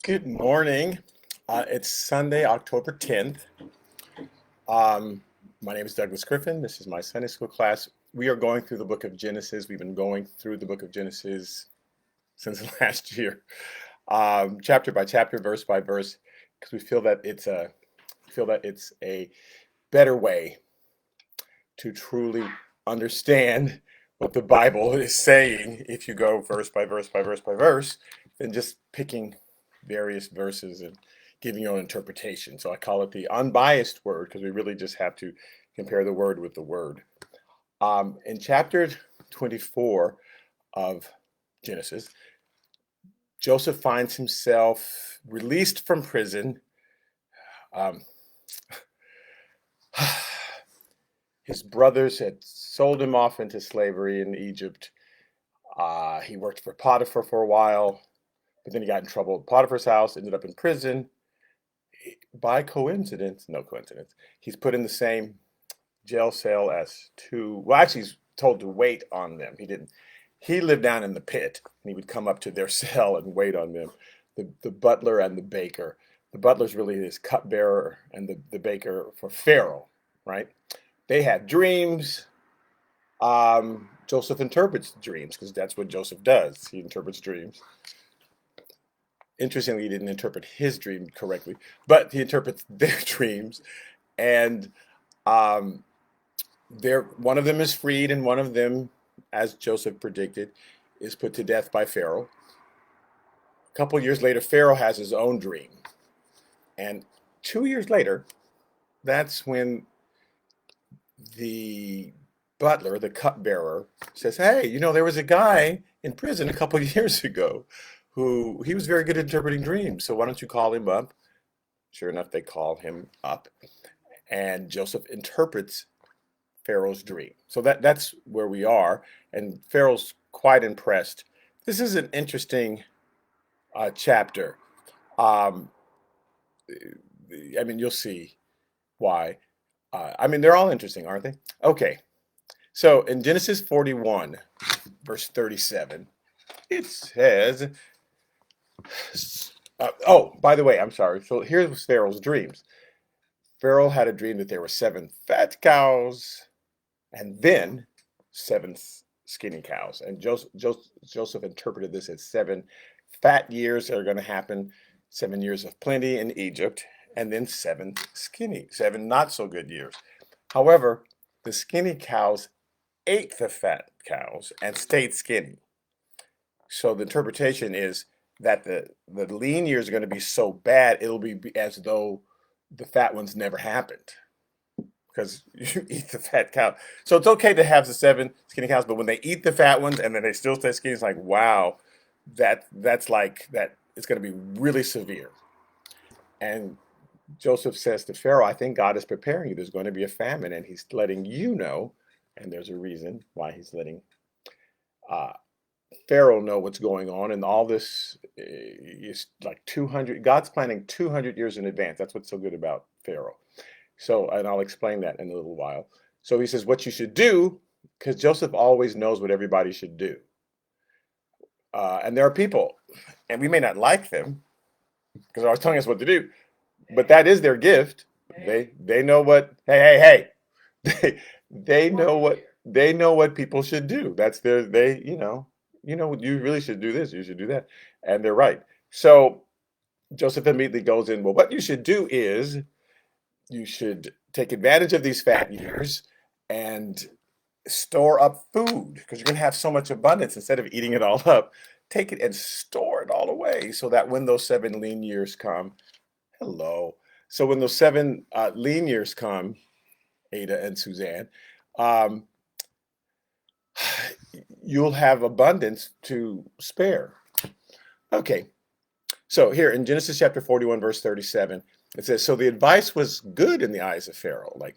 Good morning. It's Sunday, October 10th. Um, my name is Douglas Griffin. This is my Sunday school class. We are going through the book of Genesis. We've been going through the book of Genesis since last year, chapter by chapter, verse by verse, because we feel that it's a better way to truly understand what the Bible is saying if you go verse by verse by verse by verse than just picking various verses and giving your own interpretation. So I call it the unbiased word because we really just have to compare the word with the word. In chapter 24 of Genesis, Joseph finds himself released from prison. Um, his brothers had sold him off into slavery in Egypt. He worked for Potiphar for a while, but then he got in trouble at Potiphar's house, ended up in prison. By coincidence, no coincidence, he's put in the same jail cell as well, actually, he's told to wait on them. He didn't. He lived down in the pit, and he would come up to their cell and wait on them. The butler and the baker. The butler's really his cupbearer, and the baker for Pharaoh, right? They have dreams. Joseph interprets dreams because that's what Joseph does. He interprets dreams. Interestingly, he didn't interpret his dream correctly, but he interprets their dreams, and um, one of them is freed, and one of them, as Joseph predicted, is put to death by Pharaoh. A couple years later, Pharaoh has his own dream, and 2 years later, that's when the butler, the cupbearer, says, "Hey, there was a guy in prison a couple years ago who he was very good at interpreting dreams. So why don't you call him up?" Sure enough, they call him up, and Joseph interprets Pharaoh's dream. So that's where we are, and Pharaoh's quite impressed. This is an interesting chapter. Um, you'll see why. They're all interesting, aren't they? Okay, so in Genesis 41, verse 37, it says, oh, by the way, I'm sorry. So here's Pharaoh's dreams. Pharaoh had a dream that there were 7 fat cows and then 7 skinny cows. And Joseph interpreted this as 7 fat years that are going to happen, 7 years of plenty in Egypt, and then 7 not so good years. However, the skinny cows ate the fat cows and stayed skinny. So the interpretation is that the lean years are going to be so bad, it'll be as though the fat ones never happened because you eat the fat cow. So it's okay to have the 7 skinny cows, but when they eat the fat ones and then they still stay skinny, it's like, wow, that's like that. It's going to be really severe. And Joseph says to Pharaoh, "I think God is preparing you. There's going to be a famine, and He's letting you know, and there's a reason why He's letting uh, Pharaoh know what's going on, and all this is like 200. God's planning 200 years in advance. That's what's so good about Pharaoh. So, and I'll explain that in a little while. So he says, what you should do, because Joseph always knows what everybody should do. And there are people, and we may not like them because they're always telling us what to do, but that is their gift. They know what. Hey, they know what people should do. That's their you really should do this, you should do that, and they're right. So Joseph immediately goes in. Well, what you should do is you should take advantage of these fat years and store up food because you're going to have so much abundance. Instead of eating it all up, take it and store it all away so that when those 7 lean years come, hello. So when those 7 lean years come, Ada and Suzanne, um, you'll have abundance to spare. Okay, so here in Genesis chapter 41, verse 37, it says, so the advice was good in the eyes of Pharaoh, like,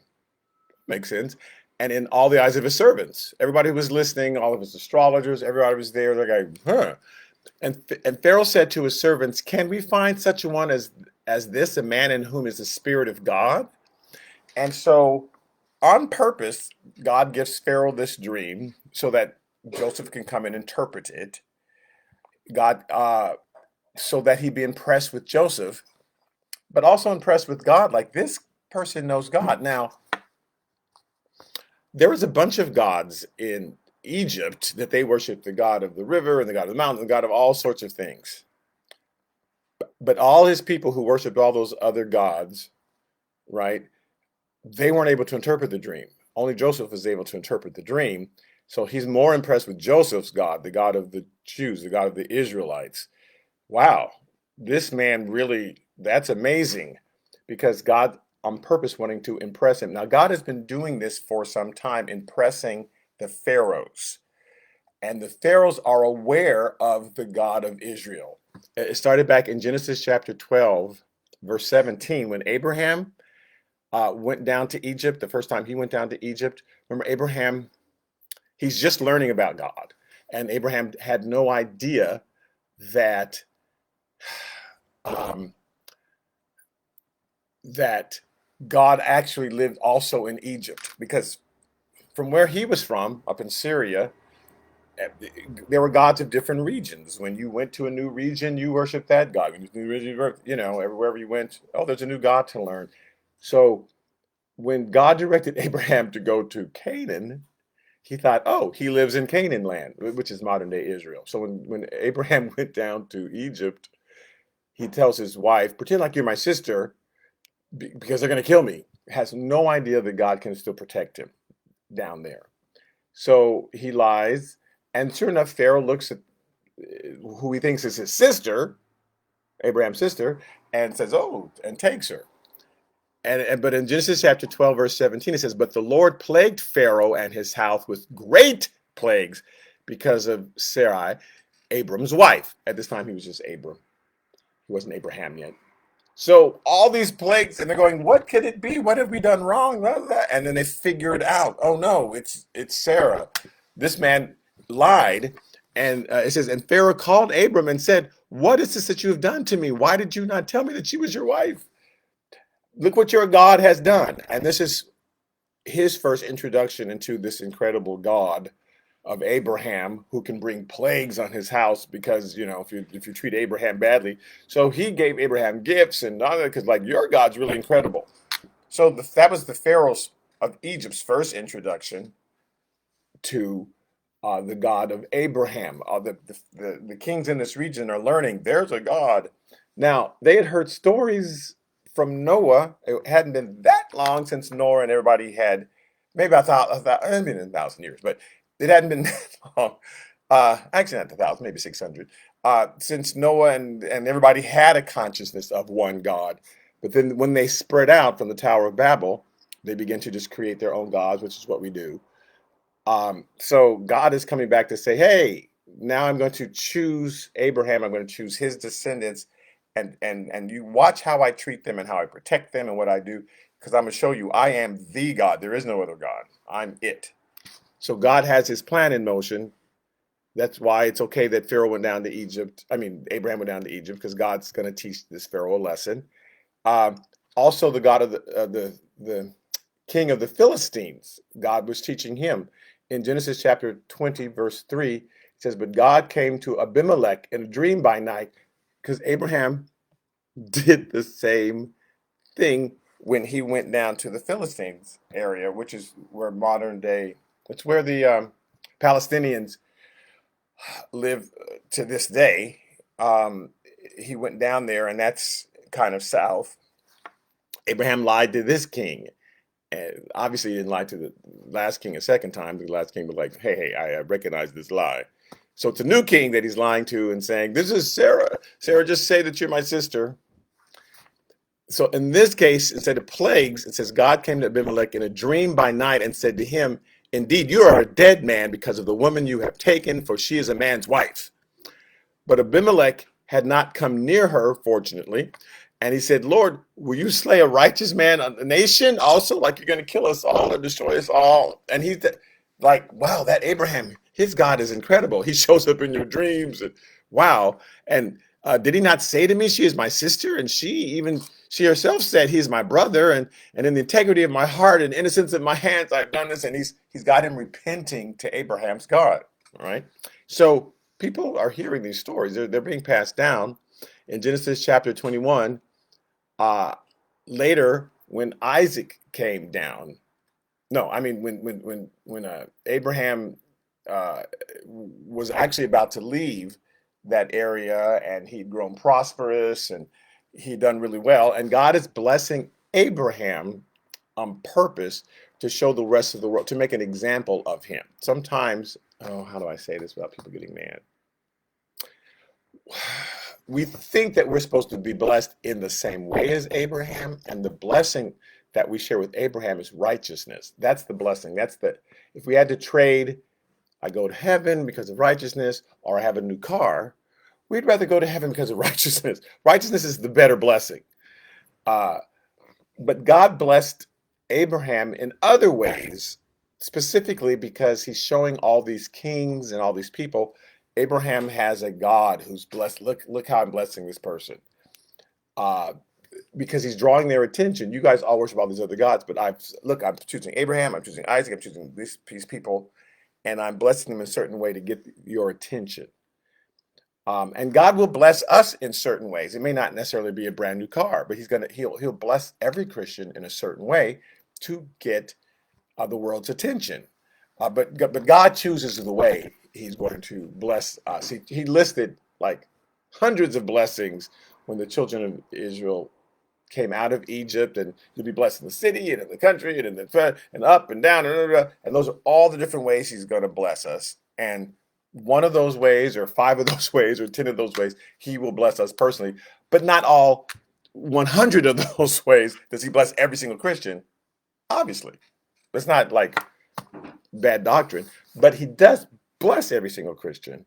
makes sense, and in all the eyes of his servants. Everybody who was listening, all of his astrologers, everybody was there, they're like, huh. And Pharaoh said to his servants, can we find such a one as this, a man in whom is the Spirit of God? And so on purpose, God gives Pharaoh this dream so that Joseph can come and interpret it. God so that he'd be impressed with Joseph, but also impressed with God. Like, this person knows God. Now, there was a bunch of gods in Egypt that they worshiped, the god of the river and the god of the mountain, the god of all sorts of things. But all his people who worshiped all those other gods, right, they weren't able to interpret the dream. Only Joseph was able to interpret the dream. So he's more impressed with Joseph's God, the God of the Jews, the God of the Israelites. Wow, this man really, that's amazing, because God on purpose wanting to impress him. Now, God has been doing this for some time, impressing the pharaohs. And the pharaohs are aware of the God of Israel. It started back in Genesis chapter 12, verse 17, when Abraham went down to Egypt, the first time he went down to Egypt. Remember, Abraham, he's just learning about God. And Abraham had no idea that um, that God actually lived also in Egypt, because from where he was from, up in Syria, there were gods of different regions. When you went to a new region, you worshiped that god. When you went to a new region, you know, everywhere you went, oh, there's a new god to learn. So when God directed Abraham to go to Canaan, he thought, oh, he lives in Canaan land, which is modern day Israel. So when Abraham went down to Egypt, he tells his wife, pretend like you're my sister, because they're going to kill me. Has no idea that God can still protect him down there. So he lies, and sure enough, Pharaoh looks at who he thinks is his sister, Abraham's sister, and says, oh, and takes her. But in Genesis chapter 12, verse 17, it says, but the Lord plagued Pharaoh and his house with great plagues because of Sarai, Abram's wife. At this time, he was just Abram. He wasn't Abraham yet. So all these plagues, and they're going, what could it be? What have we done wrong? And then they figured out, oh no, it's Sarah. This man lied. And it says, and Pharaoh called Abram and said, what is this that you have done to me? Why did you not tell me that she was your wife? Look what your God has done. And this is his first introduction into this incredible God of Abraham, who can bring plagues on his house because, you know, if you treat Abraham badly. So he gave Abraham gifts and all that, because like, your God's really incredible. So that was the pharaohs of Egypt's first introduction to the God of Abraham. The kings in this region are learning there's a God. Now, they had heard stories from Noah. It hadn't been that long since Noah and everybody had, maybe I mean, 1,000 years, but it hadn't been that long. Actually, not 1,000, maybe 600. Since Noah and everybody had a consciousness of one God. But then when they spread out from the Tower of Babel, they began to just create their own gods, which is what we do. So God is coming back to say, hey, now I'm going to choose Abraham. I'm going to choose his descendants. And you watch how I treat them and how I protect them and what I do, because I'm going to show you I am the God. There is no other God. I'm it. So God has his plan in motion. That's why it's okay that Pharaoh went down to Egypt. I mean, Abraham went down to Egypt, because God's going to teach this Pharaoh a lesson. Also, the God of the king of the Philistines, God was teaching him. In Genesis chapter 20, verse 3, it says, but God came to Abimelech in a dream by night, because Abraham did the same thing when he went down to the Philistines area, which is where modern day, it's where the Palestinians live to this day. He went down there, and that's kind of south. Abraham lied to this king. And obviously he didn't lie to the last king a second time. The last king was like, hey, I recognize this lie. So it's a new king that he's lying to and saying, this is Sarah. Sarah, just say that you're my sister. So in this case, instead of plagues, it says God came to Abimelech in a dream by night and said to him, indeed, you are a dead man because of the woman you have taken, for she is a man's wife. But Abimelech had not come near her, fortunately. And he said, Lord, will you slay a righteous man, a nation also? Like, you're going to kill us all and destroy us all? And he's like, wow, that Abraham, his God is incredible. He shows up in your dreams. And wow. And did he not say to me, she is my sister? And she herself said, he's my brother. And in the integrity of my heart and innocence of my hands, I've done this. And he's got him repenting to Abraham's God. All right. So people are hearing these stories. They're being passed down. In Genesis chapter 21, uh, later when Isaac came down, no, I mean when Abraham uh, was actually about to leave that area, and he'd grown prosperous and he'd done really well, and God is blessing Abraham on purpose to show the rest of the world, to make an example of him. Sometimes, oh, how do I say this without people getting mad? We think that we're supposed to be blessed in the same way as Abraham, and the blessing that we share with Abraham is righteousness. That's the blessing. If we had to trade, I go to heaven because of righteousness, or I have a new car, we'd rather go to heaven because of righteousness. Righteousness is the better blessing. Uh, but God blessed Abraham in other ways, specifically because he's showing all these kings and all these people. Abraham has a God who's blessed. Look how I'm blessing this person. Uh, because he's drawing their attention. You guys all worship all these other gods, but I'm choosing Abraham, I'm choosing Isaac, I'm choosing these people, and I'm blessing them in a certain way to get your attention. And God will bless us in certain ways. It may not necessarily be a brand new car, but he'll bless every Christian in a certain way to get the world's attention. But God chooses the way he's going to bless us. He listed like hundreds of blessings when the children of Israel came out of Egypt, and you'll be blessed in the city and in the country and in the and up and down and those are all the different ways he's going to bless us. And one of those ways, or 5 of those ways, or 10 of those ways, he will bless us personally. But not all 100 of those ways does he bless every single Christian. Obviously, it's not like bad doctrine, but he does bless every single Christian,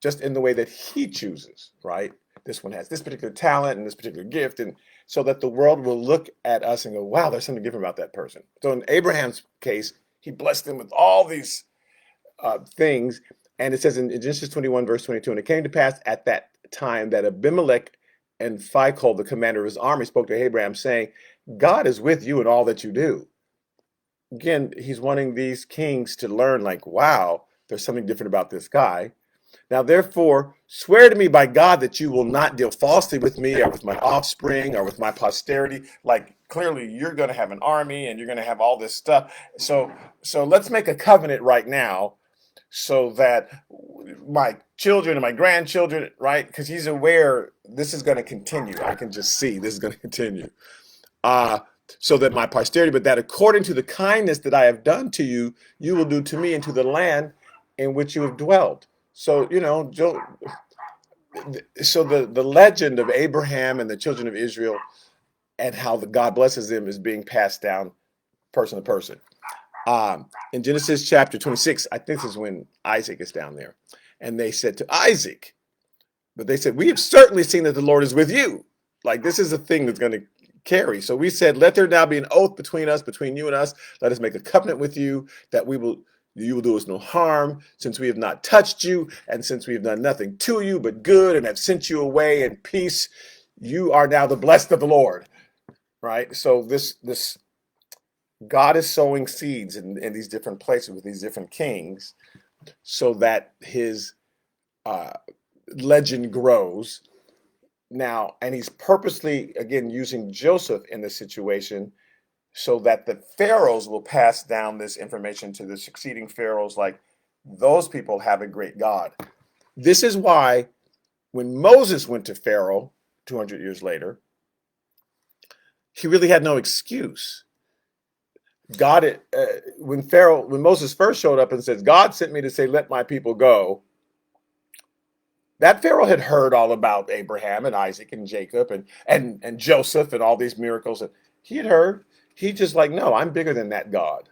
just in the way that he chooses, right? This one has this particular talent and this particular gift, and so that the world will look at us and go, wow, there's something different about that person. So in Abraham's case, he blessed him with all these things. And it says in Genesis 21, verse 22, and it came to pass at that time that Abimelech and Phicol, the commander of his army, spoke to Abraham, saying, God is with you in all that you do. Again, he's wanting these kings to learn, like, wow, there's something different about this guy. Now, therefore, swear to me by God that you will not deal falsely with me or with my offspring or with my posterity. Like, clearly, you're going to have an army and you're going to have all this stuff. So let's make a covenant right now so that my children and my grandchildren, right? Because he's aware this is going to continue. I can just see this is going to continue. So that my posterity, but that according to the kindness that I have done to you, you will do to me and to the land in which you have dwelt. So, so the legend of Abraham and the children of Israel and how God blesses them is being passed down person to person. In Genesis chapter 26, I think this is when Isaac is down there. And they said to Isaac, but they said, we have certainly seen that the Lord is with you. Like, this is a thing that's going to carry. So we said, let there now be an oath between us, between you and us. Let us make a covenant with you that you will do us no harm, since we have not touched you, and since we have done nothing to you but good, and have sent you away in peace. You are now the blessed of the Lord. Right? So this God is sowing seeds in these different places with these different kings, so that his legend grows. Now, and he's purposely, again, using Joseph in this situation so that the pharaohs will pass down this information to the succeeding pharaohs, like, those people have a great God. This is why when Moses went to Pharaoh 200 years later, he really had no excuse. When Moses first showed up and says, God sent me to say, let my people go, that Pharaoh had heard all about Abraham and Isaac and Jacob and Joseph and all these miracles. And he had heard. He just like, no, I'm bigger than that God.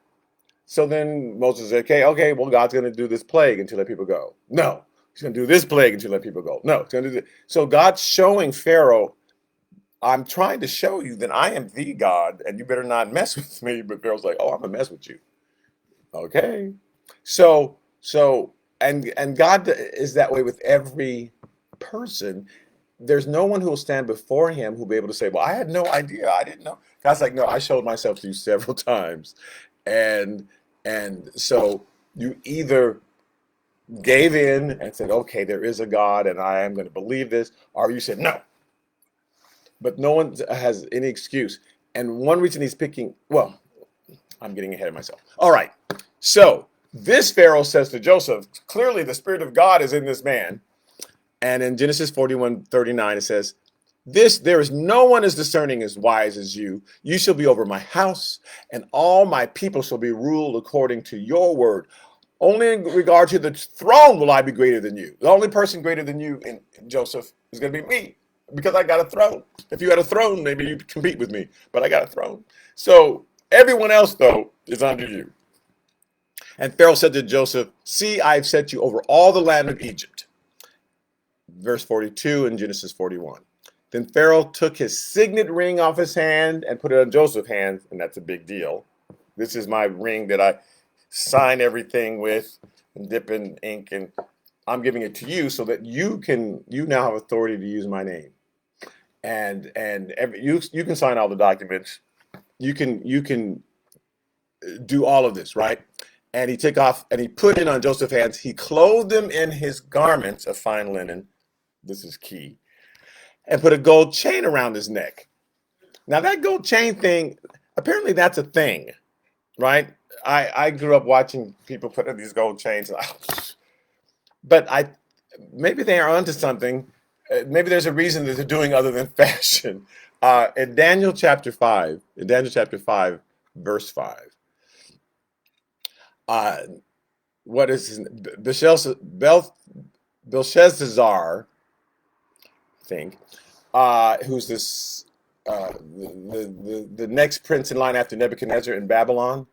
So then Moses said, okay, well, God's going to do this plague until let people go. No, he's going to do this plague until let people go. No, he's going to do this. So God's showing Pharaoh, I'm trying to show you that I am the God, and you better not mess with me. But Pharaoh's like, oh, I'm going to mess with you. Okay. And God is that way with every person. There's no one who will stand before him who will be able to say, well, I had no idea. I didn't know. God's like, no, I showed myself to you several times. And so you either gave in and said, okay, there is a God and I am going to believe this, or you said, no, but no one has any excuse. And one reason he's picking, well, I'm getting ahead of myself. All right. So this Pharaoh says to Joseph, clearly the Spirit of God is in this man. And in Genesis 41:39, it says, there is no one as discerning as wise as you. You shall be over my house, and all my people shall be ruled according to your word. Only in regard to the throne will I be greater than you. The only person greater than you, in Joseph, is going to be me, because I got a throne. If you had a throne, maybe you'd compete with me, but I got a throne. So everyone else, though, is under you. And Pharaoh said to Joseph, see, I have set you over all the land of Egypt. Verse 42 in Genesis 41. Then Pharaoh took his signet ring off his hand and put it on Joseph's hand, and that's a big deal. This is my ring that I sign everything with and dip in ink, and I'm giving it to you so that you now have authority to use my name. And you can sign all the documents. You can do all of this, right? And he took off and he put it on Joseph's hands. He clothed him in his garments of fine linen. This is key. And put a gold chain around his neck. Now that gold chain thing, apparently that's a thing, right? I grew up watching people put in these gold chains, but maybe they are onto something. Maybe there's a reason that they're doing other than fashion. In Daniel chapter 5, verse 5, what is his name? Belshazzar, I think, who's this the next prince in line after Nebuchadnezzar in Babylon.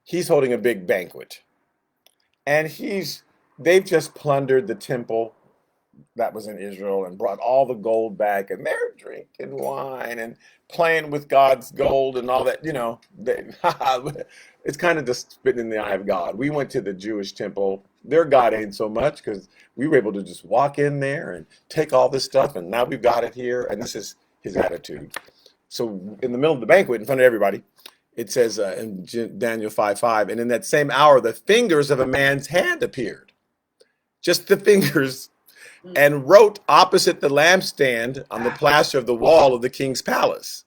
He's holding a big banquet, and they've just plundered the temple that was in Israel and brought all the gold back, and they're drinking wine and playing with God's gold and all that. It's kind of just spitting in the eye of God. We went to the Jewish temple. Their God ain't so much, because we were able to just walk in there and take all this stuff, and now we've got it here, and this is his attitude. So in the middle of the banquet, in front of everybody, it says in Daniel 5:5, and in that same hour, the fingers of a man's hand appeared. Just the fingers, and wrote opposite the lampstand on the plaster of the wall of the king's palace.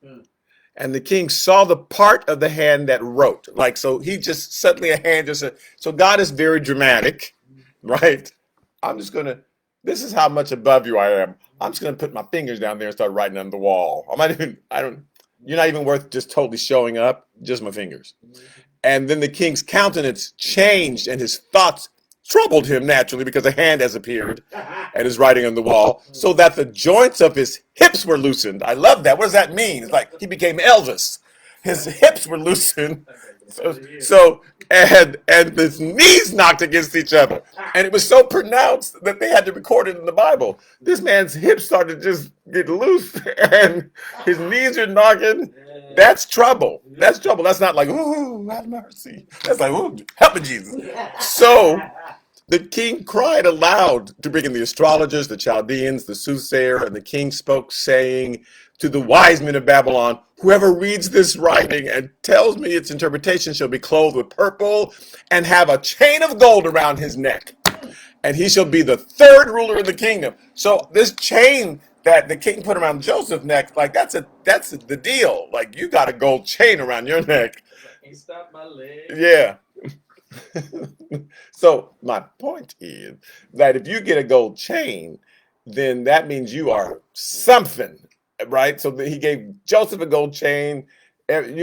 And the king saw the part of the hand that wrote. So he just suddenly a hand just said, so God is very dramatic, right? This is how much above you I am. I'm just going to put my fingers down there and start writing on the wall. You're not even worth just totally showing up, just my fingers. And then the king's countenance changed, and his thoughts troubled him naturally, because a hand has appeared and is writing on the wall, so that the joints of his hips were loosened. I love that. What does that mean? It's like he became Elvis. His hips were loosened. And his knees knocked against each other. And it was so pronounced that they had to record it in the Bible. This man's hips started to just get loose, and his knees are knocking. That's trouble. That's trouble. That's not like, ooh, have mercy. That's like, ooh, help me, Jesus. So the king cried aloud to bring in the astrologers, the Chaldeans, the soothsayer, and the king spoke, saying to the wise men of Babylon, whoever reads this writing and tells me its interpretation shall be clothed with purple and have a chain of gold around his neck, and he shall be the third ruler in the kingdom. So this chain that the king put around Joseph's neck, that's the deal. Like, you got a gold chain around your neck. Can't stop my leg. Yeah. So my point is that if you get a gold chain, then that means you are something, right? So he gave Joseph a gold chain, and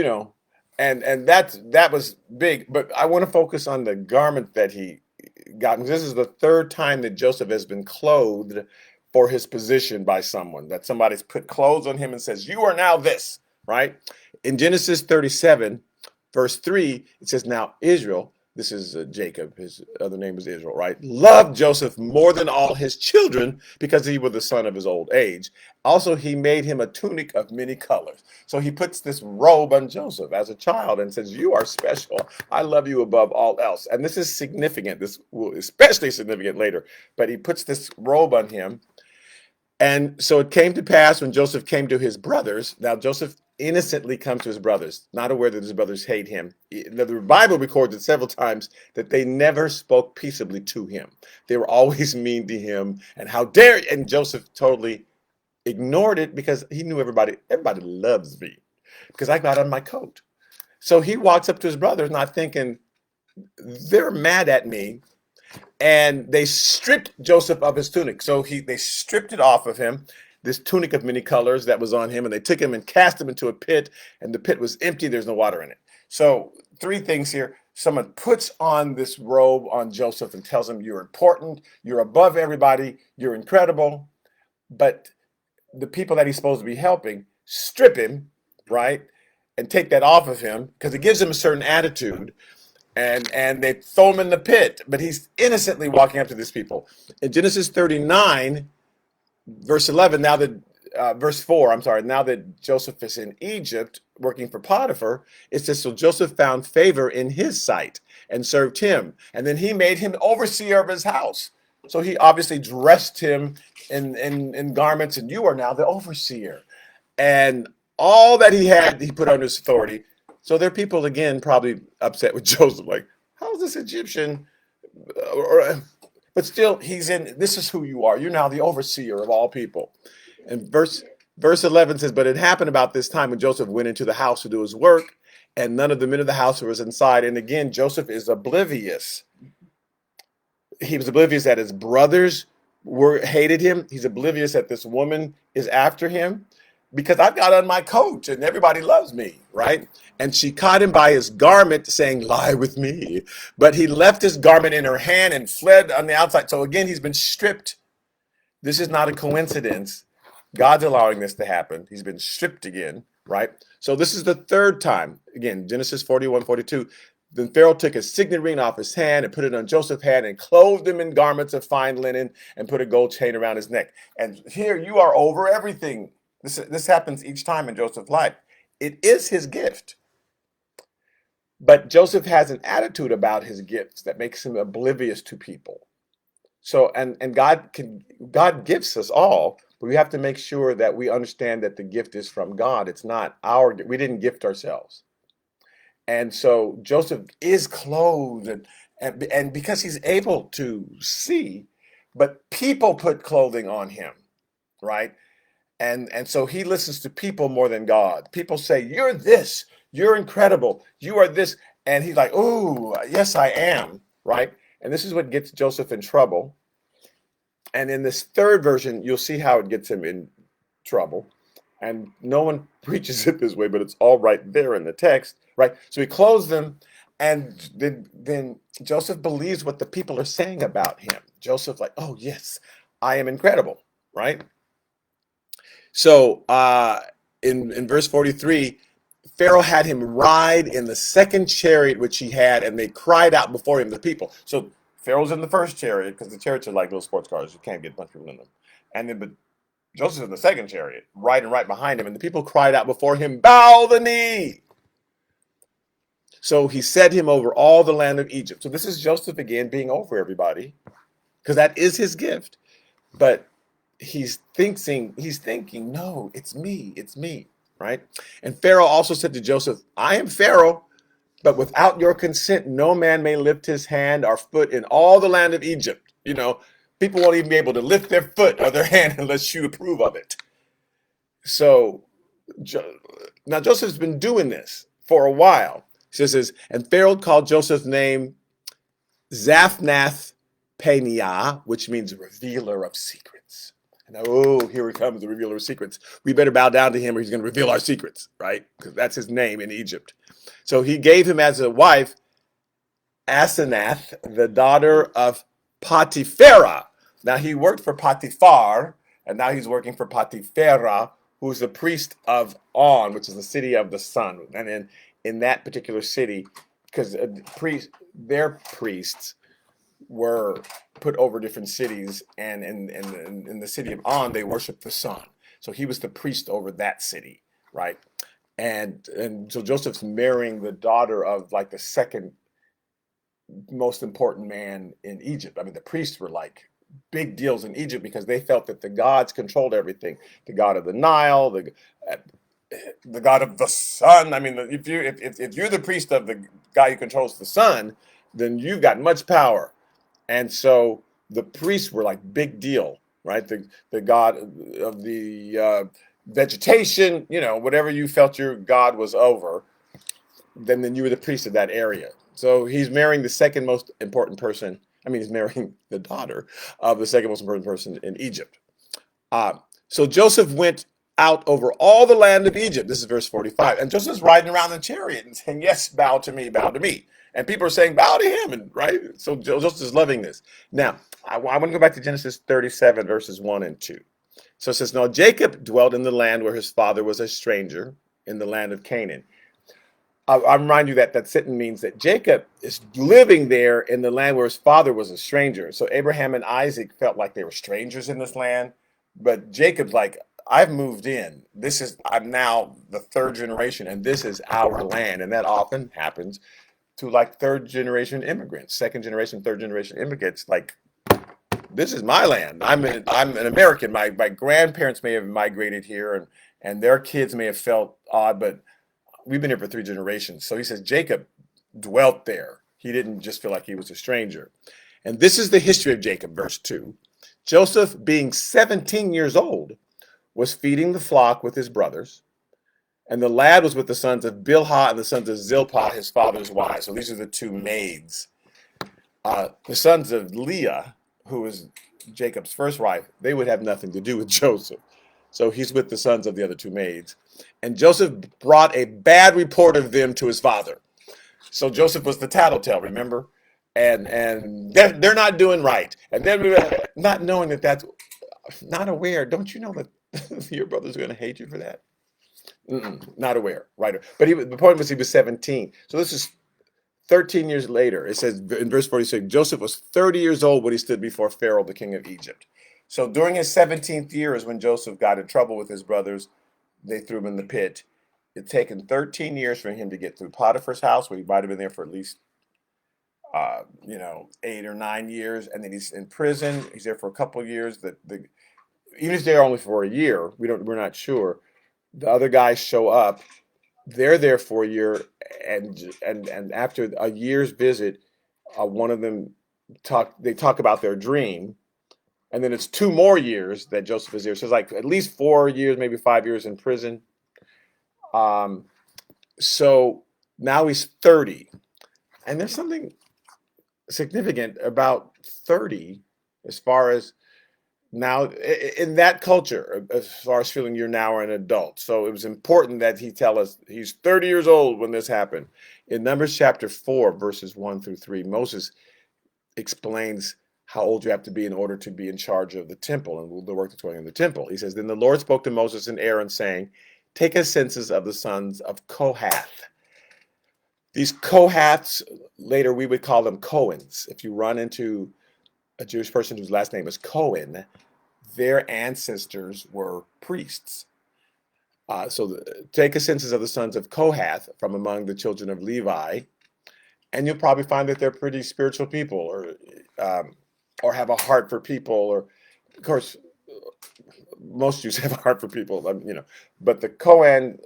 that was big. But I want to focus on the garment that he got. This is the third time that Joseph has been clothed for his position by someone, that somebody's put clothes on him and says, you are now this, right? In Genesis 37, verse 3, it says, now Israel, this is Jacob, his other name was Israel, right? Loved Joseph more than all his children, because he was the son of his old age. Also, he made him a tunic of many colors. So he puts this robe on Joseph as a child and says, you are special. I love you above all else. And this is significant. This will especially significant later. But he puts this robe on him. And so it came to pass when Joseph came to his brothers. Now, Joseph innocently comes to his brothers, not aware that his brothers hate him. The Bible records it several times that they never spoke peaceably to him. They were always mean to him. And how dare, and Joseph totally ignored it because he knew everybody loves me because I got on my coat. So he walks up to his brothers, not thinking they're mad at me, and they stripped Joseph of his tunic. So they stripped it off of him, this tunic of many colors that was on him, and they took him and cast him into a pit, and the pit was empty. There's no water in it. So three things here. Someone puts on this robe on Joseph and tells him, you're important, you're above everybody, you're incredible. But the people that he's supposed to be helping strip him, right? And take that off of him because it gives him a certain attitude, and they throw him in the pit, but he's innocently walking up to these people. In Genesis 39, verse 11, verse 4, I'm sorry, now that Joseph is in Egypt working for Potiphar, it says, so Joseph found favor in his sight and served him. And then he made him overseer of his house. So he obviously dressed him in garments, and you are now the overseer. And all that he had, he put under his authority. So there are people, again, probably upset with Joseph, like, how's this Egyptian? But still, this is who you are. You're now the overseer of all people. And verse 11 says, but it happened about this time when Joseph went into the house to do his work, and none of the men of the house was inside. And again, Joseph is oblivious. He was oblivious that his brothers hated him. He's oblivious that this woman is after him because I've got on my coat and everybody loves me, right? And she caught him by his garment saying, lie with me. But he left his garment in her hand and fled on the outside. So again, he's been stripped. This is not a coincidence. God's allowing this to happen. He's been stripped again, right? So this is the third time. Again, Genesis 41:42. Then Pharaoh took his signet ring off his hand and put it on Joseph's hand and clothed him in garments of fine linen and put a gold chain around his neck. And here you are over everything. This happens each time in Joseph's life. It is his gift. But Joseph has an attitude about his gifts that makes him oblivious to people. So, and God gifts us all, but we have to make sure that we understand that the gift is from God. It's not we didn't gift ourselves. And so Joseph is clothed and because he's able to see, but people put clothing on him, right? And so he listens to people more than God. People say, you're this, you're incredible, you are this. And he's like, oh, yes, I am, right? And this is what gets Joseph in trouble. And in this third version, you'll see how it gets him in trouble. And no one preaches it this way, but it's all right there in the text, right? So he clothes them, and then Joseph believes what the people are saying about him. Joseph's like, oh, yes, I am incredible, right? So in verse 43, Pharaoh had him ride in the second chariot which he had, and they cried out before him, the people. So Pharaoh's in the first chariot, because the chariots are like little sports cars. You can't get a bunch of people in them. And then, but Joseph's in the second chariot, riding right behind him, and the people cried out before him, bow the knee. So he set him over all the land of Egypt. So this is Joseph again being over everybody, because that is his gift. But he's thinking, no, it's me, right? And Pharaoh also said to Joseph, I am Pharaoh, but without your consent, no man may lift his hand or foot in all the land of Egypt. You know, people won't even be able to lift their foot or their hand unless you approve of it. So now Joseph's been doing this for a while. He says, and Pharaoh called Joseph's name Zaphnath Paneah, which means revealer of secrets. And oh, here he comes, the revealer of secrets. We better bow down to him or he's going to reveal our secrets, right? Because that's his name in Egypt. So he gave him as a wife Asenath, the daughter of Potipharah. Now he worked for Potiphar, and now he's working for Potipharah, who's the priest of On, which is the city of the sun. And in that particular city, because their priests were put over different cities, and in the city of On, they worshiped the sun. So he was the priest over that city, right? And so Joseph's marrying the daughter of like the second most important man in Egypt. I mean, the priests were like big deals in Egypt because they felt that the gods controlled everything. The god of the Nile, the god of the sun. I mean, if you're the priest of the guy who controls the sun, then you've got much power. And so the priests were like big deal. right? The god of the vegetation, whatever you felt your god was over, then you were the priest of that area. So he's marrying the second most important person. I mean, he's marrying the daughter of the second most important person in Egypt. Uh, so Joseph went out over all the land of Egypt. This is verse 45. And Joseph's riding around in a chariot and saying, yes, bow to me, bow to me. And people are saying, bow to him. And right. So Joseph is loving this. Now, I want to go back to Genesis 37, verses 1 and 2. So it says, now Jacob dwelt in the land where his father was a stranger, in the land of Canaan. I remind you that sentence means that Jacob is living there in the land where his father was a stranger. So Abraham and Isaac felt like they were strangers in this land, but Jacob's like, I've moved in. I'm now the third generation, and this is our land. And that often happens to like third generation immigrants, second generation, third generation immigrants. Like, this is my land. I'm an American. My grandparents may have migrated here, and their kids may have felt odd, but we've been here for three generations. So he says Jacob dwelt there. He didn't just feel like he was a stranger. And this is the history of Jacob, verse 2. Joseph, being 17 years old, was feeding the flock with his brothers, and the lad was with the sons of Bilhah and the sons of Zilpah, his father's wives. So these are the two maids. The sons of Leah, who was Jacob's first wife, they would have nothing to do with Joseph. So he's with the sons of the other two maids. And Joseph brought a bad report of them to his father. So Joseph was the tattletale, remember? And they're not doing right. And then not knowing that's not aware. Don't you know that your brother's going to hate you for that? Not aware, right? But the point was he was 17. So this is 13 years later. It says in verse 46, Joseph was 30 years old when he stood before Pharaoh, the king of Egypt. So during his 17th year is when Joseph got in trouble with his brothers. They threw him in the pit. It's taken 13 years for him to get through Potiphar's house, where he might have been there for at least, 8 or 9 years. And then he's in prison. He's there for a couple of years. Even if he's there only for a year, we're not sure. The other guys show up. They're there for a year, and after a year's visit, one of them talk about their dream. And then it's 2 more years that Joseph is there. So it's like at least 4 years, maybe 5 years in prison. So now he's 30. And there's something significant about 30 as far as now in that culture, as far as feeling you're now an adult. So it was important that he tell us he's 30 years old when this happened. In Numbers chapter 4, verses 1 through 3, Moses explains how old you have to be in order to be in charge of the temple and the work that's going on in the temple. He says, then the Lord spoke to Moses and Aaron, saying, take a census of the sons of Kohath. These Kohaths, later we would call them Cohens. If you run into a Jewish person whose last name is Cohen, their ancestors were priests. Take a census of the sons of Kohath from among the children of Levi, and you'll probably find that they're pretty spiritual people, or have a heart for people, or of course most Jews have a heart for people, but the Cohen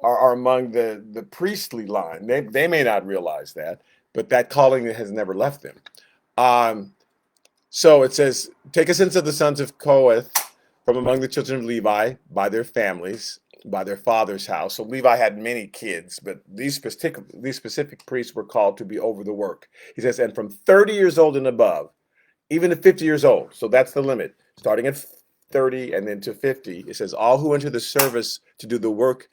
are among the priestly line. They may not realize that, but that calling has never left them. So it says, take a census of the sons of Kohath from among the children of Levi by their families, by their father's house. So Levi had many kids, but these specific priests were called to be over the work. He says, and from 30 years old and above, even to 50 years old. So that's the limit. Starting at 30 and then to 50, it says, all who enter the service to do the work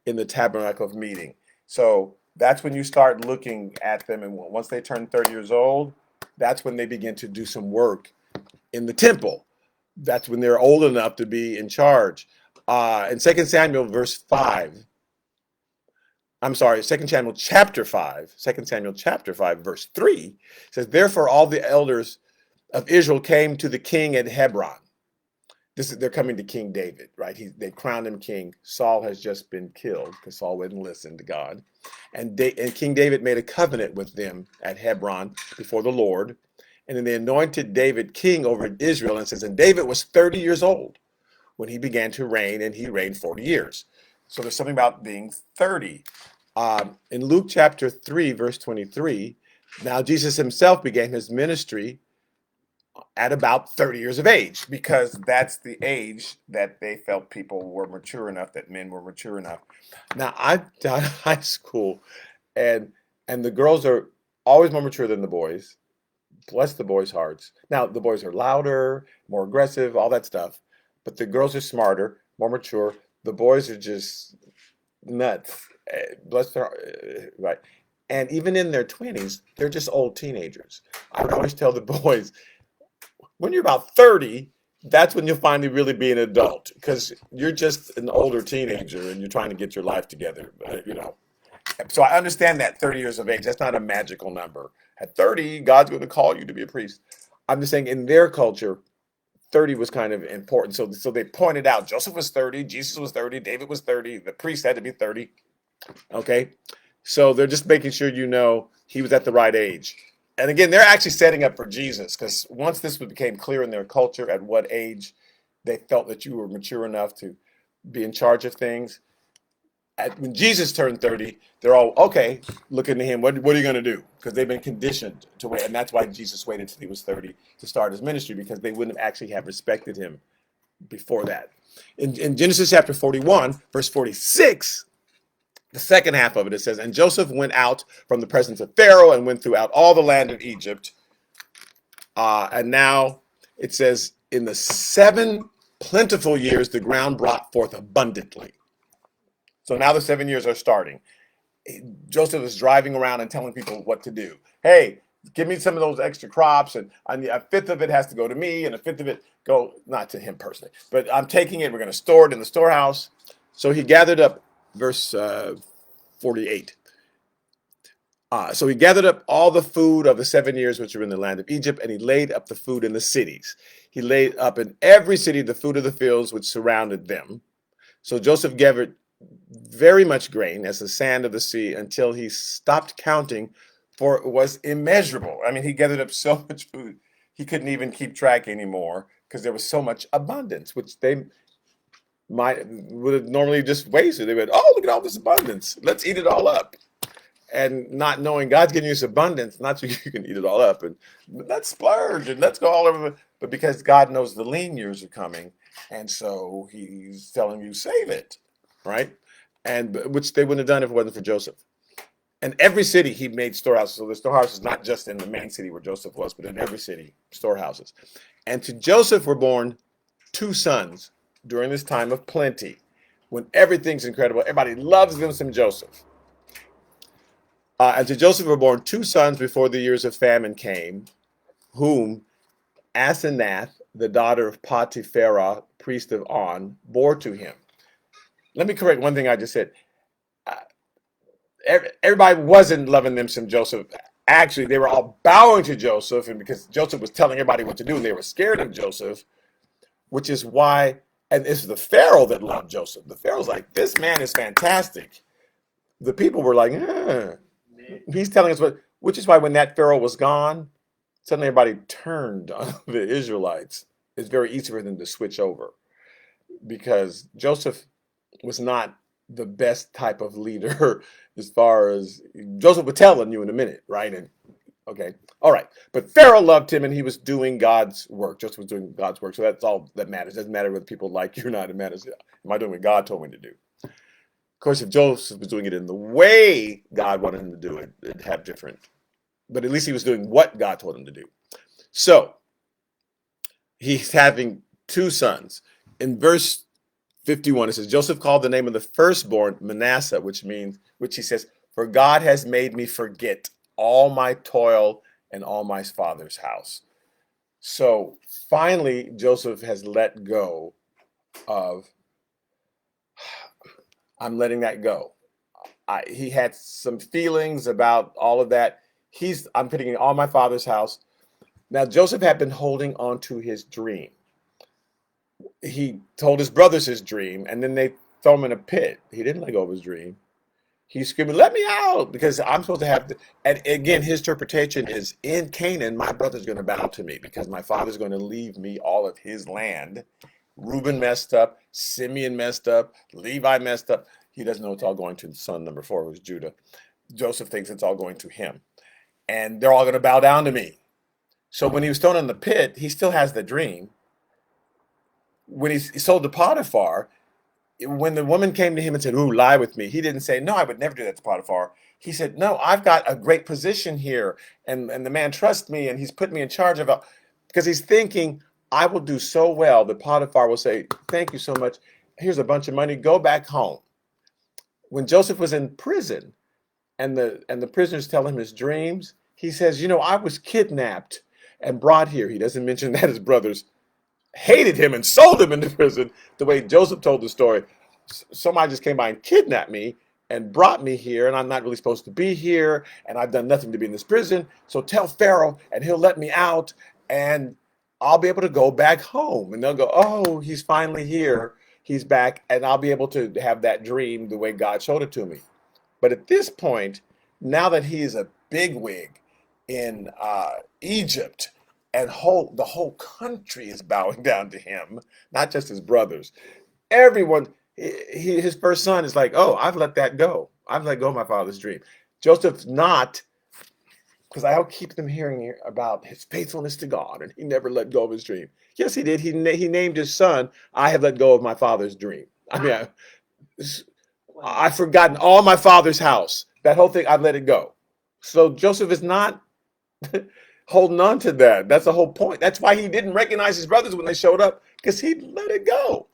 in the tabernacle of meeting. So that's when you start looking at them. And once they turn 30 years old, that's when they begin to do some work in the temple. That's when they're old enough to be in charge. In 2 Samuel chapter 5, 2 Samuel chapter 5, verse 3, says, therefore all the elders of Israel came to the king at Hebron. They're coming to King David, right? They crowned him king. Saul has just been killed because Saul wouldn't listen to God. And King David made a covenant with them at Hebron before the Lord. And then they anointed David king over Israel. And it says, and David was 30 years old when he began to reign, and he reigned 40 years. So there's something about being 30. In Luke chapter 3, verse 23, now Jesus himself began his ministry at about 30 years of age, because that's the age that they felt people were mature enough, that men were mature enough. Now, I've done high school, and the girls are always more mature than the boys. Bless the boys' hearts. Now, the boys are louder, more aggressive, all that stuff, but the girls are smarter, more mature. The boys are just nuts. Bless their right. And even in their 20s, they're just old teenagers. I would always tell the boys, when you're about 30, that's when you'll finally really be an adult, because you're just an older teenager and you're trying to get your life together, you know. So I understand that 30 years of age, that's not a magical number. At 30, God's going to call you to be a priest. I'm just saying in their culture, 30 was kind of important. So they pointed out Joseph was 30, Jesus was 30, David was 30, the priest had to be 30. Okay. So they're just making sure you know he was at the right age. And again, they're actually setting up for Jesus, because once this became clear in their culture at what age they felt that you were mature enough to be in charge of things. When Jesus turned 30, they're all, okay, looking to him. What are you going to do? Because they've been conditioned to wait. And that's why Jesus waited until he was 30 to start his ministry, because they wouldn't actually have respected him before that. In Genesis chapter 41, verse 46, the second half of it, it says, and Joseph went out from the presence of Pharaoh and went throughout all the land of Egypt. And now it says, in the 7 plentiful years, the ground brought forth abundantly. So now the 7 years are starting. Joseph is driving around and telling people what to do. Hey, give me some of those extra crops, and a fifth of it has to go to me, and a fifth of it go, not to him personally, but I'm taking it, we're going to store it in the storehouse. So he gathered up, verse 48. So he gathered up all the food of the 7 years which were in the land of Egypt, and he laid up the food in the cities. He laid up in every city the food of the fields which surrounded them. So Joseph gathered very much grain as the sand of the sea until he stopped counting, for it was immeasurable. I mean, he gathered up so much food, he couldn't even keep track anymore, because there was so much abundance, which they would have normally just wasted. They would, oh, look at all this abundance. Let's eat it all up. And not knowing God's giving you this abundance, not so you can eat it all up and let's splurge and let's go all over. But because God knows the lean years are coming, and so he's telling you, save it, right? And which they wouldn't have done if it wasn't for Joseph. And every city he made storehouses. So the storehouse is not just in the main city where Joseph was, but in every city, storehouses. And to Joseph were born 2 sons during this time of plenty, when everything's incredible. Everybody loves them some Joseph. And to Joseph were born 2 sons before the years of famine came, whom Asenath, the daughter of Potipharah, priest of On, bore to him. Let me correct one thing I just said. Everybody wasn't loving them some Joseph. Actually, they were all bowing to Joseph, and because Joseph was telling everybody what to do, and they were scared of Joseph, which is why, and it's the Pharaoh that loved Joseph. The Pharaoh's like, this man is fantastic. The people were like, he's telling us what, which is why when that Pharaoh was gone, suddenly everybody turned on the Israelites. It's very easy for them to switch over, because Joseph was not the best type of leader as far as Joseph would tell on you in a minute, right? And okay, all right. But Pharaoh loved him, and he was doing God's work. Joseph was doing God's work. So that's all that matters. It doesn't matter whether people like you or not. It matters, am I doing what God told me to do? Of course, if Joseph was doing it in the way God wanted him to do it, it'd have different. But at least he was doing what God told him to do. So he's having 2 sons. In verse 51, it says, Joseph called the name of the firstborn Manasseh, which he says, for God has made me forget all my toil and all my father's house. So finally, Joseph has let go of, I'm letting that go. He had some feelings about all of that. I'm putting in all my father's house. Now, Joseph had been holding on to his dream. He told his brothers his dream, and then they throw him in a pit. He didn't let go of his dream. He's screaming, let me out, because I'm supposed to have, and again, his interpretation is, in Canaan, my brother's going to bow to me, because my father's going to leave me all of his land. Reuben messed up, Simeon messed up, Levi messed up. He doesn't know it's all going to son number 4, who's Judah. Joseph thinks it's all going to him. And they're all going to bow down to me. So when he was thrown in the pit, he still has the dream. When he sold to Potiphar, when the woman came to him and said, "Ooh, lie with me," he didn't say, "No, I would never do that to Potiphar." He said, "No, I've got a great position here, and the man trusts me, and he's put me in charge of it," because he's thinking, "I will do so well that Potiphar will say, 'Thank you so much. Here's a bunch of money. Go back home.'" When Joseph was in prison, and the prisoners tell him his dreams, he says, "I was kidnapped and brought here." He doesn't mention that his brothers hated him and sold him into prison the way Joseph told the story. Somebody just came by and kidnapped me and brought me here, and I'm not really supposed to be here, and I've done nothing to be in this prison. So tell Pharaoh, and he'll let me out, and I'll be able to go back home. And they'll go, "Oh, he's finally here. He's back," and I'll be able to have that dream the way God showed it to me. But at this point, now that he is a bigwig in Egypt, and the whole country is bowing down to him, not just his brothers. Everyone, his first son is like, "Oh, I've let that go. I've let go of my father's dream." Joseph's not, because I keep them hearing about his faithfulness to God, and he never let go of his dream. Yes, he did. He named his son, "I have let go of my father's dream." I mean, I've forgotten all my father's house. That whole thing, I've let it go. So Joseph is not holding on to that. That's the whole point. That's why he didn't recognize his brothers when they showed up, because he let it go.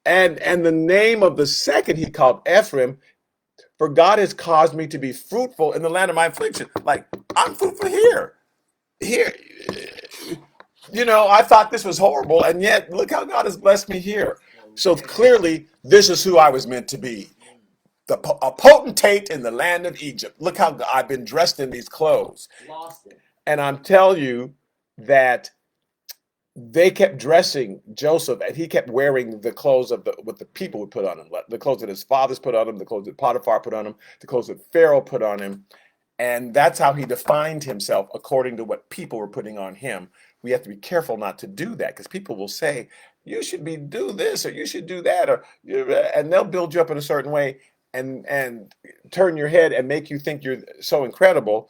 And the name of the second he called Ephraim, for God has caused me to be fruitful in the land of my affliction. Like, I'm fruitful here. Here. I thought this was horrible, and yet look how God has blessed me here. So clearly, this is who I was meant to be. A potentate in the land of Egypt. Look how I've been dressed in these clothes. Lost it. And I'm telling you that they kept dressing Joseph, and he kept wearing the clothes of what the people would put on him, the clothes that his fathers put on him, the clothes that Potiphar put on him, the clothes that Pharaoh put on him. And that's how he defined himself, according to what people were putting on him. We have to be careful not to do that, because people will say, "You should do this, or you should do that," and they'll build you up in a certain way and turn your head and make you think you're so incredible.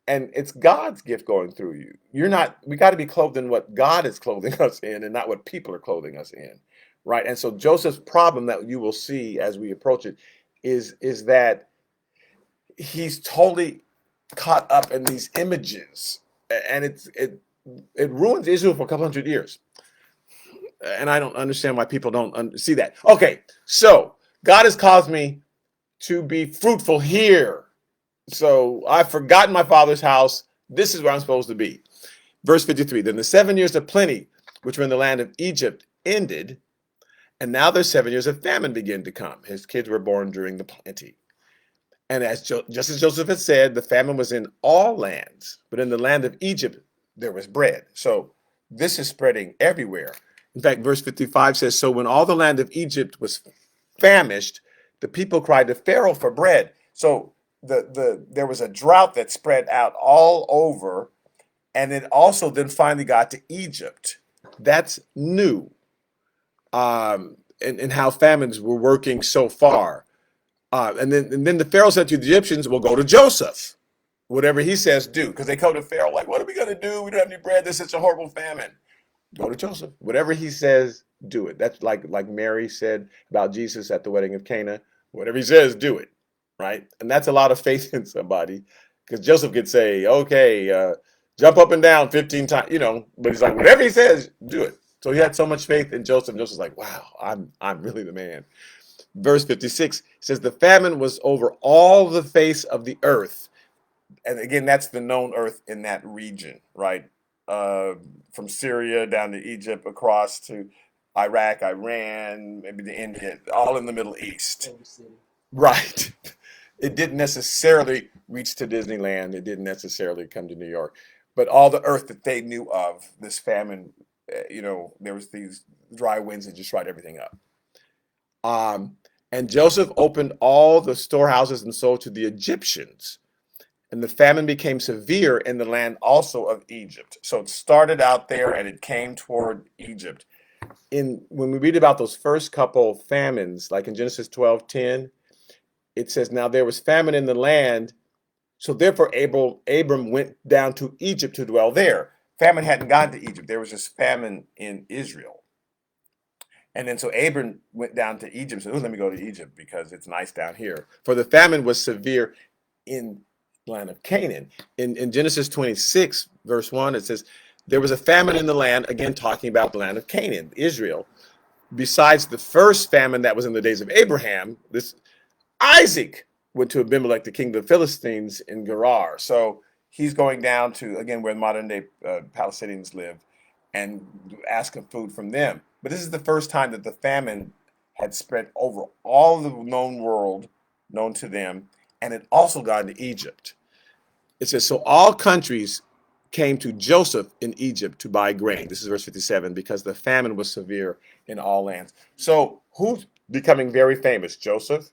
And it's God's gift going through you. We got to be clothed in what God is clothing us in, and not what people are clothing us in. Right. And so Joseph's problem that you will see as we approach it is that he's totally caught up in these images, and it ruins Israel for a couple hundred years. And I don't understand why people don't see that. Okay, so God has caused me to be fruitful here. So I've forgotten my father's house. This is where I'm supposed to be. Verse 53, then the 7 years of plenty, which were in the land of Egypt, ended, and now there's 7 years of famine began to come. His kids were born during the plenty. And just as Joseph had said, the famine was in all lands, but in the land of Egypt, there was bread. So this is spreading everywhere. In fact, verse 55 says, so when all the land of Egypt was famished, the people cried to Pharaoh for bread. So there was a drought that spread out all over, and it also then finally got to Egypt. That's new, and how famines were working so far. And then the Pharaoh said to the Egyptians, "Well, go to Joseph. Whatever he says, do." Because they come to Pharaoh like, "What are we going to do? We don't have any bread. There's such a horrible famine." Go to Joseph. Whatever he says, do it. That's like Mary said about Jesus at the wedding of Cana. Whatever he says, do it. Right? And that's a lot of faith in somebody. Because Joseph could say, "Okay, jump up and down 15 times," but he's like, whatever he says, do it. So he had so much faith in Joseph. Joseph's like, wow, I'm really the man. Verse 56 says, the famine was over all the face of the earth. And again, that's the known earth in that region, right? From Syria down to Egypt, across to Iraq, Iran, maybe to India, all in the Middle East. Right. It didn't necessarily reach to Disneyland. It didn't necessarily come to New York. But all the earth that they knew of, this famine, there was these dry winds that just dried everything up. And Joseph opened all the storehouses and sold to the Egyptians. And the famine became severe in the land also of Egypt. So it started out there and it came toward Egypt. When we read about those first couple famines, like in Genesis 12:10, it says, now there was famine in the land. So therefore Abram went down to Egypt to dwell there. famine hadn't gotten to Egypt. There was just famine in Israel. And then so Abram went down to Egypt. So let me go to Egypt because it's nice down here. For the famine was severe in the land of Canaan. In Genesis 26, verse 1, it says, there was a famine in the land, again talking about the land of Canaan, Israel. Besides the first famine that was in the days of Abraham, this Isaac went to Abimelech, the king of the Philistines, in Gerar. So he's going down to, again, where modern day Palestinians live and asking food from them. But this is the first time that the famine had spread over all the known world, known to them, and it also got into Egypt. It says, so all countries came to Joseph in Egypt to buy grain. This is verse 57, because the famine was severe in all lands. So who's becoming very famous? Joseph.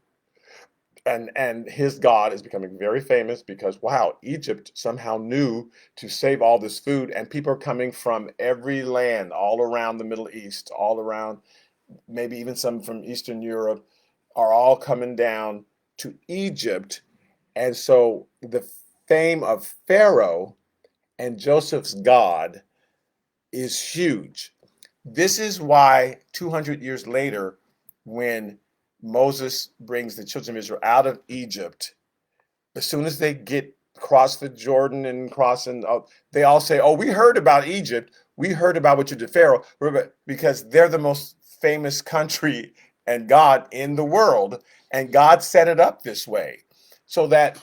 And his God is becoming very famous because, wow, Egypt somehow knew to save all this food, and people are coming from every land all around the Middle East, all around, maybe even some from Eastern Europe, are all coming down to Egypt. And so the fame of Pharaoh and Joseph's God is huge. This is why 200 years later, when Moses brings the children of Israel out of Egypt, as soon as they get across the Jordan and crossing, they all say, oh, we heard about Egypt. We heard about what you did, Pharaoh, because they're the most famous country and God in the world. And God set it up this way so that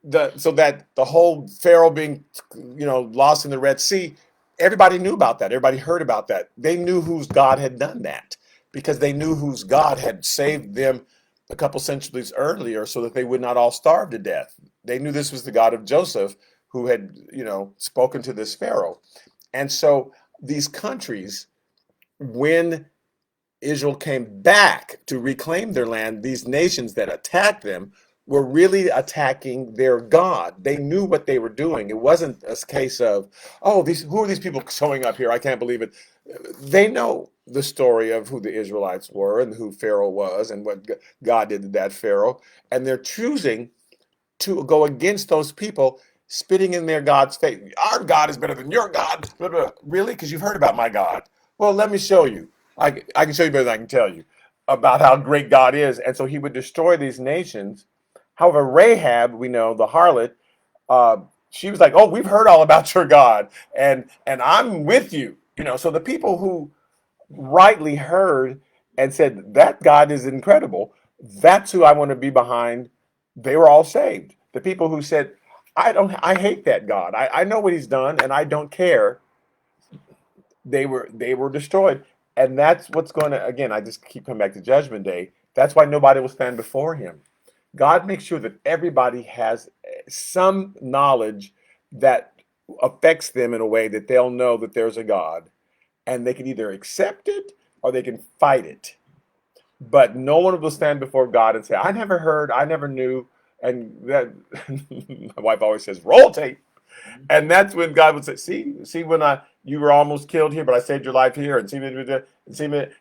the whole Pharaoh being, lost in the Red Sea, everybody knew about that. Everybody heard about that. They knew whose God had done that because they knew whose God had saved them a couple centuries earlier so that they would not all starve to death. They knew this was the God of Joseph who had, spoken to this Pharaoh. And so these countries, when Israel came back to reclaim their land, these nations that attacked them were really attacking their God. They knew what they were doing. It wasn't a case of, oh, who are these people showing up here? I can't believe it. They know the story of who the Israelites were and who Pharaoh was and what God did to that Pharaoh. And they're choosing to go against those people, spitting in their God's face. Our God is better than your God. Really? Because you've heard about my God. Well, let me show you. I can show you better than I can tell you about how great God is. And so he would destroy these nations. However, Rahab, we know, the harlot, she was like, oh, we've heard all about your God, and I'm with you. So the people who rightly heard and said, that God is incredible, that's who I want to be behind, they were all saved. The people who said, I hate that God. I know what he's done and I don't care, they were destroyed. And that's what's going to, again, I just keep coming back to Judgment Day. That's why nobody will stand before him. God makes sure that everybody has some knowledge that affects them in a way that they'll know that there's a God, and they can either accept it or they can fight it. But no one will stand before God and say, I never heard, I never knew. And that my wife always says, roll tape. And that's when God would say, see when you were almost killed here, but I saved your life here, and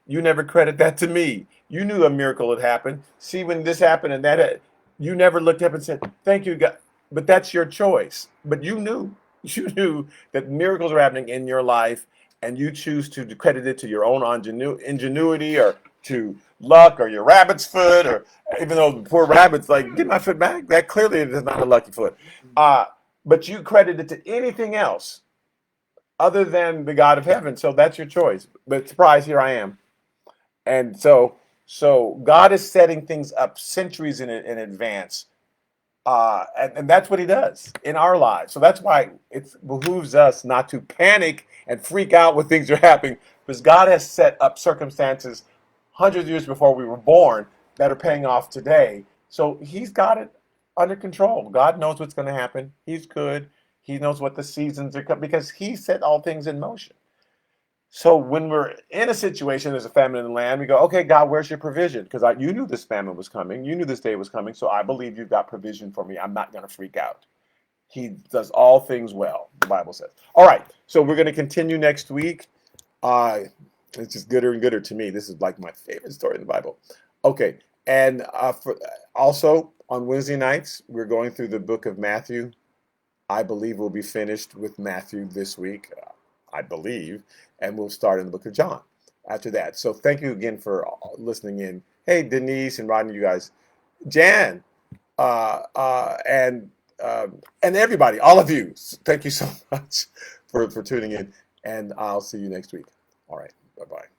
you never credit that to me. You knew a miracle had happened. See when this happened and you never looked up and said, thank you, God. But that's your choice. But you knew that miracles are happening in your life, and you choose to credit it to your own ingenuity or to luck or your rabbit's foot, or even though the poor rabbit's like, get my foot back. That clearly is not a lucky foot. But you credit it to anything else other than the God of heaven. So that's your choice. But surprise, here I am. And so God is setting things up centuries in advance. And that's what he does in our lives. So that's why it behooves us not to panic and freak out when things are happening, because God has set up circumstances hundreds of years before we were born that are paying off today. So he's got it under control. God knows what's going to happen. He's good. He knows what the seasons are coming because he set all things in motion. So when we're in a situation, there's a famine in the land, we go, okay, God, where's your provision? Because you knew this famine was coming. You knew this day was coming. So I believe you've got provision for me. I'm not going to freak out. He does all things well, the Bible says. All right. So we're going to continue next week. It's just gooder and gooder to me. This is like my favorite story in the Bible. Okay. And also on Wednesday nights, we're going through the book of Matthew. I believe we'll be finished with Matthew this week. I believe, and we'll start in the book of John after that. So thank you again for listening in. Hey, Denise and Rodney, you guys, Jan, uh, uh, and and everybody, all of you, thank you so much for tuning in, and I'll see you next week. All right, bye bye.